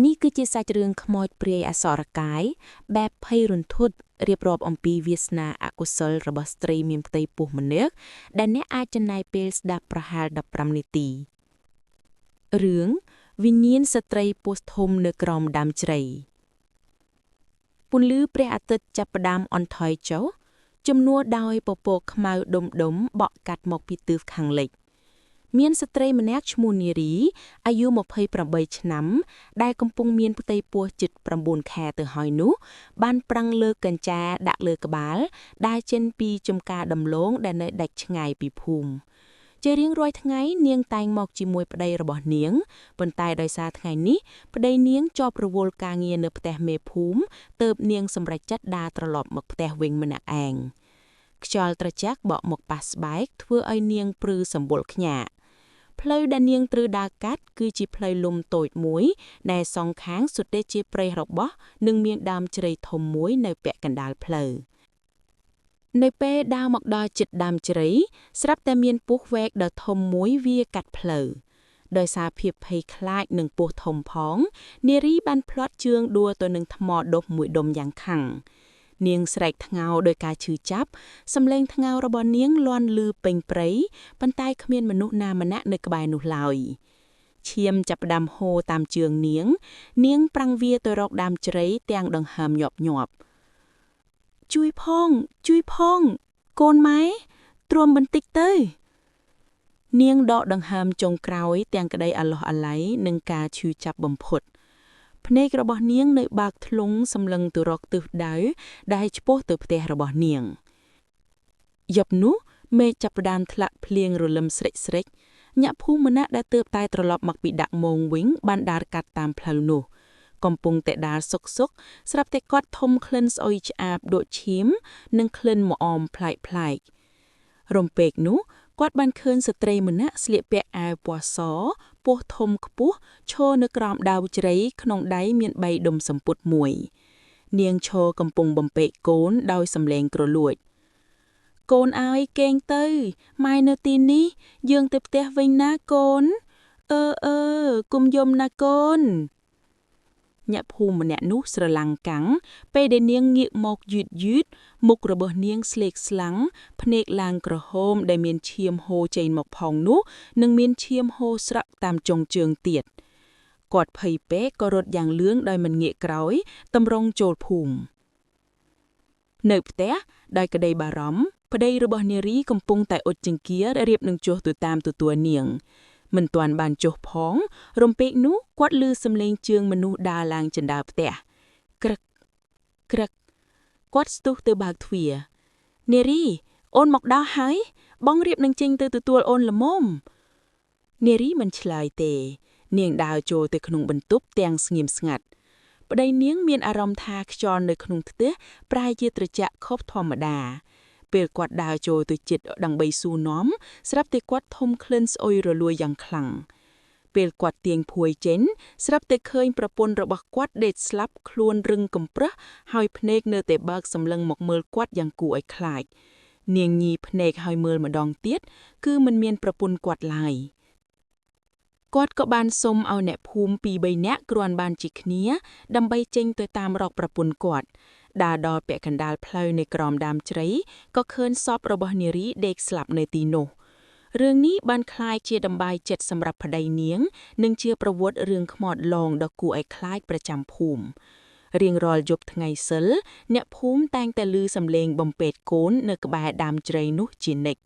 นี่คือជាសាច់រឿងខ្មោចព្រាយអសរកាយបែបភ័យរន្ធត់រៀបរាប់អំពីវាសនាអកុសលរបស់ស្ត្រីមានផ្ទៃពោះម្នាក់ដែលអ្នកអាចចំណាយពេលស្ដាប់ប្រហែល15នាទីរឿងវិញ្ញាណស្ត្រីពោះធំនៅក្រោមដើមជ្រៃពន្លឺព្រះអាទិត្យចាប់ផ្ដើមអន់ថយចុះជំនួសដោយពពកខ្មៅដុំបក់កាត់មកពីទិសខាងលិចមានស្ត្រីម្នាក់ឈ្មោះនារីអាយុ28ឆ្នាំដែលកំពុងមានផ្ទៃពោះជិត9ខែទៅហើយនោះបានប្រឹងលើកកញ្ចាដាក់លើក្បាលដែលចេញពីចំការដំឡូងដែលនៅដាច់ឆ្ងាយពីភូមិជារៀងរាល់ថ្ងៃនាងតែងមកជាមួយប្តីរបស់នាងប៉ុន្តែដោយសារថ្ងៃនេះប្តីនាងជាប់រវល់ការងារនៅផ្ទះមេភូមិទើបនាងសម្រេចចិត្តដើរត្រឡប់មកផ្ទះវិញម្នាក់ឯងខ្យល់ត្រជាក់បក់មកប៉ះស្បែកធ្វើឲ្យនាងព្រឺសម្បុរខ្ញាក់ផ្លូវដែលនាងត្រូវដើរកាត់គឺជាផ្លូវលំតូចមួយដែលសងខាងសុទ្ធតែជាព្រៃរបោះនិងមានដើមជ្រៃធំមួយនៅពាក់កណ្ដាលផ្លូវនៅពេលដើរមកដល់ជិតដើមជ្រៃស្រាប់តែមានពស់វែកដ៏ធំមួយវាកាត់ផ្លូវដោយសារភាពភ័យខ្លាចនឹងពស់ធំផងនារីបានផ្លាត់ជើងដួលទៅនឹងថ្មដុះមួយដុំយ៉ាងខ្លាំងនាងស្រែកថ្ងោរដោយការឈឺចាប់សំឡេងថ្ងោររបស់នាងលាន់ឮពេញព្រៃប៉ុន្តែគ្មានមនុស្សណាម្នាក់នៅក្បែរនោះឡើយឈាមចាប់ផ្ដើមហូរតាមជើងនាងប្រាំងវាទៅរកដើមជ្រៃទាំងដង្ហើមញាប់ជួយផងកូនម៉ែទ្រាំបន្តិចទៅនាងដកដង្ហើមចុងក្រោយទាំងក្តីអាឡោះអាល័យនិងការឈឺចាប់បំផុតភ្នែករបស់នាងនៅបើកធ្លុងសម្លឹងទៅរកទិសដៅដែលឆ្ពោះទៅផ្ទះរបស់នាងយប់នោះមេឃចាប់ផ្ដើមធ្លាក់ភ្លៀងរលឹមស្រិចញាក់ភូមិម្នាក់ដែលទើបតែត្រឡប់មកពីដាក់មងវិញបានដើរកាត់តាមផ្លូវនោះកំពុងតែដើរសុកស្រាប់តែគាត់ធំក្លិនស្អុយឆ្អាបដូចឈាមនិងក្លិនម្អមប្លែករំពេកនោះគាត់បានឃើញស្ត្រីម្នាក់ស្លៀកពាក់អាវពណ៌សពោះធំខ្ពស់ឈរនៅក្រោមដើមជ្រៃក្នុងដៃមាន3ដុំសំពត់មួយនាងឈរកំពុងបំពេកកូនដោយសំឡេងគ្រលួចកូនអើយគេងទៅម៉ែនៅទីនេះយើងទៅផ្ទះវិញណាកូនគុំយំណាកូនញាក់ភូមិម្នាក់នោះស្រឡាំងកាំងពេលដែលនាងងាកមកយឺតមុខរបស់នាងស្លេកស្លាំងភ្នែកឡើងក្រហមដែលមានឈាមហូរចេញមកផងនោះនិងមានឈាមហូរស្រក់តាមចុងជើងទៀតគាត់ភ័យពេកក៏រត់យ៉ាងលឿនដោយមិនងាកក្រោយតម្រង់ចូលភូមិនៅផ្ទះដោយក្តីបារម្ភប្តីរបស់នារីកំពុងតែអុជចង្គារៀបនឹងចុះទៅតាមទទួលនាងមិនទាន់បានចុះផងរំពេកនោះគាត់ឮសំឡេងជើងមនុស្សដើរឡើងជណ្ដើរផ្ទះក្រឹកគាត់ស្ទុះទៅបើកទ្វារនារីអូនមកដល់ហើយបងរៀបនឹងចេញទៅទទួលអូនល្មមនារីមិនឆ្លើយទេនាងដើរចូលទៅក្នុងបន្ទប់ទាំងស្ងៀមស្ងាត់ប្តីនាងមានអារម្មណ៍ថាខ្យល់នៅក្នុងផ្ទះប្រែជាត្រជាក់ខុសធម្មតាពេលគាត់ដើរចូលទៅជិតដើម្បីសួរនាំស្រាប់តែគាត់ធំក្លិនស្អុយរលួយយ៉ាងខ្លាំងពេលគាត់ទាញភួយចេញស្រាប់តែឃើញប្រពន្ធរបស់គាត់ដេកស្លាប់ខ្លួនរឹងកំប្រឹសហើយភ្នែកនៅតែបើកសម្លឹងមកមើលគាត់យ៉ាងគួរឲ្យខ្លាចនាងញីភ្នែកហើយមើលម្ដងទៀតគឺមិនមានប្រពន្ធគាត់ឡើយគាត់ក៏បានសុំឲ្យអ្នកភូមិ2-3នាក់គ្រាន់បានជាគ្នាដើម្បីចេញទៅតាមរកប្រពន្ធគាត់ដើរដល់ពាក់កណ្ដាលផ្លូវនៅក្រោមដើមជ្រៃក៏ឃើញសពរបស់នារីដេកស្លាប់នៅទីនោះរឿងនេះបានคล้ายជាដំបាយចិត្តសម្រាប់ប្តីនាងនិងជាប្រវត្តិរឿងខ្មោចលងដ៏គួរឲ្យខ្លាចប្រចាំភូមិរៀងរាល់យប់ថ្ងៃសិលអ្នកភូមិតែងតែឮសំឡេងបំពេតកូននៅក្បែរដើមជ្រៃនោះជានិច្ច